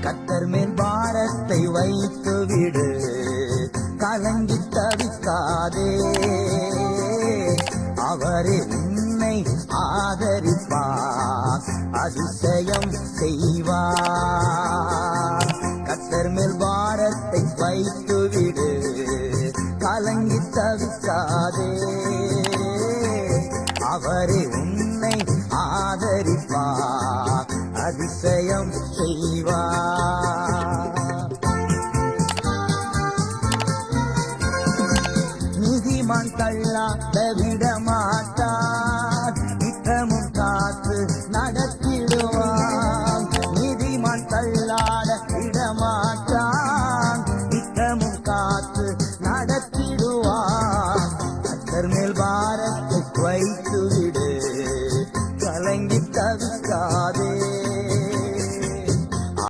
கர்த்தர் மேல் பாரத்தை வைத்து விடு, கலங்கி தவிக்காதே. அவரே உன்னை ஆதரிப்பார், அதிசயம் செய்வார். கர்த்தர் மேல் பாரத்தை வைத்து விடு, கலங்கி தவிக்காதே. அவரே உன்னை ஆதரிப்பார், அதிசயம் செய்வார். நீதிமான் தள்ளாட விடமாட்டார், நித்தமும் காத்து நடத்திடுவார். நீதிமான் தள்ளாட விடமாட்டார்,